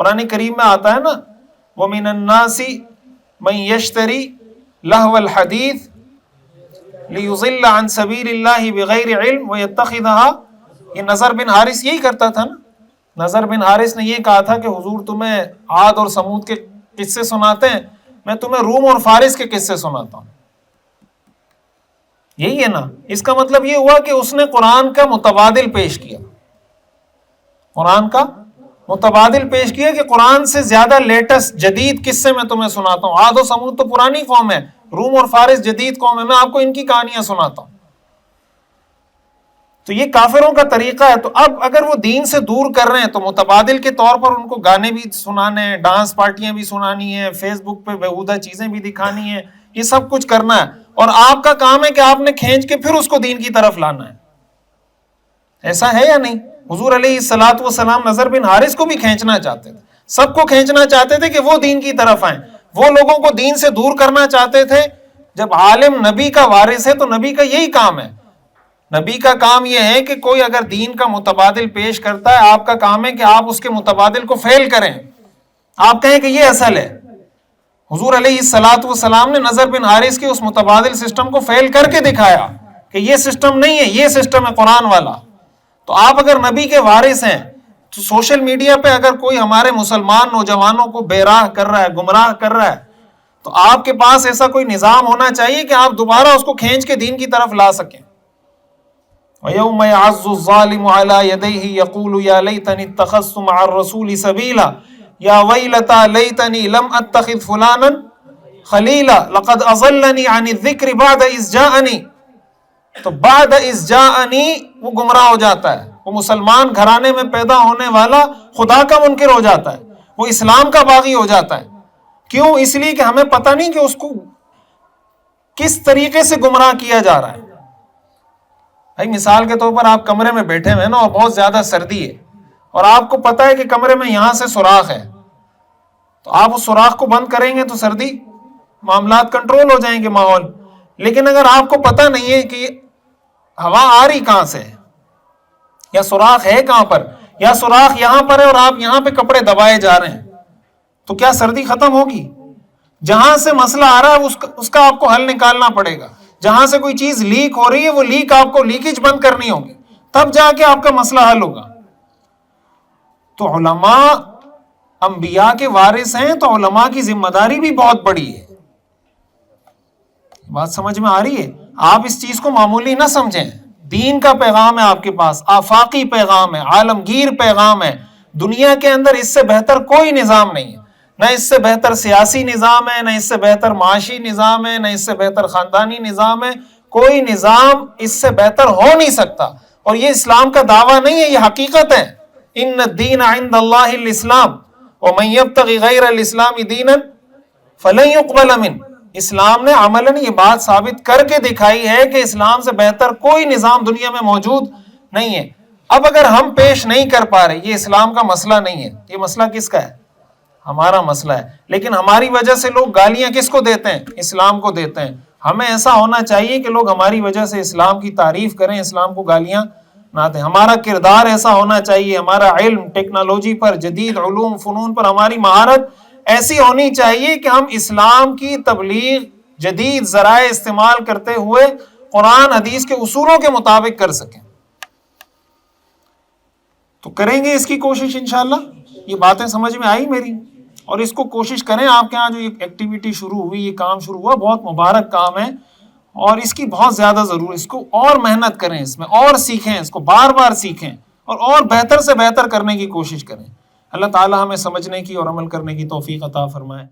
قرآن کریم میں آتا ہے نا وَمِنَ النَّاسِ مَن يَشْتَرِي لَهْوَ الْحَدِيثِ لِيُضِلَّ عَن سَبِيلِ اللَّهِ بِغَيْرِ عِلْمٍ وَيَتَّخِذَهَا، یہ نضر بن حارث یہی کرتا تھا نا. نضر بن حارث نے یہ کہا تھا کہ حضور تمہیں عاد اور سمود کے قصے سناتے ہیں، میں تمہیں روم اور فارس کے قصے سناتا ہوں. یہی ہے نا. اس کا مطلب یہ ہوا کہ اس نے قرآن کا متبادل پیش کیا، قرآن کا متبادل پیش کیا کہ قرآن سے زیادہ لیٹسٹ جدید قصے میں تمہیں سناتا ہوں. عاد و سمود تو پرانی قوم ہے، روم اور فارس جدید قوم ہے، میں آپ کو ان کی کہانیاں سناتا ہوں. تو یہ کافروں کا طریقہ ہے. تو اب اگر وہ دین سے دور کر رہے ہیں تو متبادل کے طور پر ان کو گانے بھی سنانے ہیں، ڈانس پارٹیاں بھی سنانی ہیں، فیس بک پہ بیہودہ چیزیں بھی دکھانی ہیں، یہ سب کچھ کرنا ہے. اور آپ کا کام ہے کہ آپ نے کھینچ کے پھر اس کو دین کی طرف لانا ہے. ایسا ہے یا نہیں؟ حضور علیہ الصلوۃ والسلام نضر بن حارث کو بھی کھینچنا چاہتے تھے، سب کو کھینچنا چاہتے تھے کہ وہ دین کی طرف آئیں. وہ لوگوں کو دین سے دور کرنا چاہتے تھے. جب عالم نبی کا وارث ہے تو نبی کا یہی کام ہے. نبی کا کام یہ ہے کہ کوئی اگر دین کا متبادل پیش کرتا ہے، آپ کا کام ہے کہ آپ اس کے متبادل کو فیل کریں، آپ کہیں کہ یہ اصل ہے. حضور علیہ الصلوۃ والسلام نے نضر بن حارث کے اس متبادل سسٹم کو فیل کر کے دکھایا کہ یہ سسٹم نہیں ہے، یہ سسٹم ہے قرآن والا. تو آپ اگر نبی کے وارث ہیں تو سوشل میڈیا پہ اگر کوئی ہمارے مسلمان نوجوانوں کو بے راہ کر رہا ہے، گمراہ کر رہا ہے، تو آپ کے پاس ایسا کوئی نظام ہونا چاہیے کہ آپ دوبارہ اس کو کھینچ کے دین کی طرف لا سکیں. وَيَوْمَ يَعَضُّ الظَّالِمُ عَلَى يَدَيْهِ يَقُولُ يَا لَيْتَنِي اتَّخَذْتُ مَعَ الرَّسُولِ سَبِيلًا يَا وَيْلَتَا لَيْتَنِي لَمْ أَتَّخِذْ فُلَانًا خَلِيلًا لَقَدْ أَضَلَّنِي عَنِ الذِّكْرِ بَعْدَ إِذْ جَاءَنِي. تو بعد اذ جاءنی وہ گمراہ ہو جاتا ہے. وہ مسلمان گھرانے میں پیدا ہونے والا خدا کا منکر ہو جاتا ہے، وہ اسلام کا باغی ہو جاتا ہے. کیوں؟ اس لیے کہ ہمیں پتہ نہیں کہ اس کو کس طریقے سے گمراہ کیا جا رہا ہے. بھائی مثال کے طور پر آپ کمرے میں بیٹھے ہوئے نا اور بہت زیادہ سردی ہے اور آپ کو پتہ ہے کہ کمرے میں یہاں سے سوراخ ہے، تو آپ اس سوراخ کو بند کریں گے تو سردی، معاملات کنٹرول ہو جائیں گے ماحول. لیکن اگر آپ کو پتہ نہیں ہے کہ ہوا آ رہی کہاں سے ہے یا سوراخ ہے کہاں پر، یا سوراخ یہاں پر ہے اور آپ یہاں پہ کپڑے دبائے جا رہے ہیں، تو کیا سردی ختم ہوگی؟ جہاں سے مسئلہ آ رہا ہے اس کا آپ کو حل نکالنا پڑے گا. جہاں سے کوئی چیز لیک ہو رہی ہے وہ لیک آپ کو لیکیج بند کرنی ہوگی، تب جا کے آپ کا مسئلہ حل ہوگا. تو علماء انبیاء کے وارث ہیں تو علماء کی ذمہ داری بھی بہت بڑی ہے. بات سمجھ میں آ رہی ہے؟ آپ اس چیز کو معمولی نہ سمجھیں. دین کا پیغام ہے آپ کے پاس، آفاقی پیغام ہے، عالمگیر پیغام ہے. دنیا کے اندر اس سے بہتر کوئی نظام نہیں ہے. نہ اس سے بہتر سیاسی نظام ہے، نہ اس سے بہتر معاشی نظام ہے، نہ اس سے بہتر خاندانی نظام ہے. کوئی نظام اس سے بہتر ہو نہیں سکتا. اور یہ اسلام کا دعویٰ نہیں ہے، یہ حقیقت ہے. ان الدین عند اللہ الاسلام ومن یبتغی غیر الاسلام دینا فلن یقبل منہ. اسلام نے عملاً یہ بات ثابت کر کے دکھائی ہے کہ اسلام سے بہتر کوئی نظام دنیا میں موجود نہیں ہے. اب اگر ہم پیش نہیں کر پا رہے، یہ اسلام کا مسئلہ نہیں ہے، یہ مسئلہ کس کا ہے؟ ہمارا مسئلہ ہے. لیکن ہماری وجہ سے لوگ گالیاں کس کو دیتے ہیں؟ اسلام کو دیتے ہیں. ہمیں ایسا ہونا چاہیے کہ لوگ ہماری وجہ سے اسلام کی تعریف کریں، اسلام کو گالیاں نہ دیں. ہمارا کردار ایسا ہونا چاہیے، ہمارا علم، ٹیکنالوجی پر، جدید علوم فنون پر ہماری مہارت ایسی ہونی چاہیے کہ ہم اسلام کی تبلیغ جدید ذرائع استعمال کرتے ہوئے قرآن حدیث کے اصولوں کے مطابق کر سکیں. تو کریں گے اس کی کوشش انشاءاللہ. یہ باتیں سمجھ میں آئی میری؟ اور اس کو کوشش کریں. آپ کے ہاں جو یہ ایکٹیویٹی شروع ہوئی، یہ کام شروع ہوا، بہت مبارک کام ہے اور اس کی بہت زیادہ ضرورت. اس کو اور محنت کریں، اس میں اور سیکھیں، اس کو بار بار سیکھیں اور بہتر سے بہتر کرنے کی کوشش کریں. اللہ تعالی ہمیں سمجھنے کی اور عمل کرنے کی توفیق عطا فرمائے.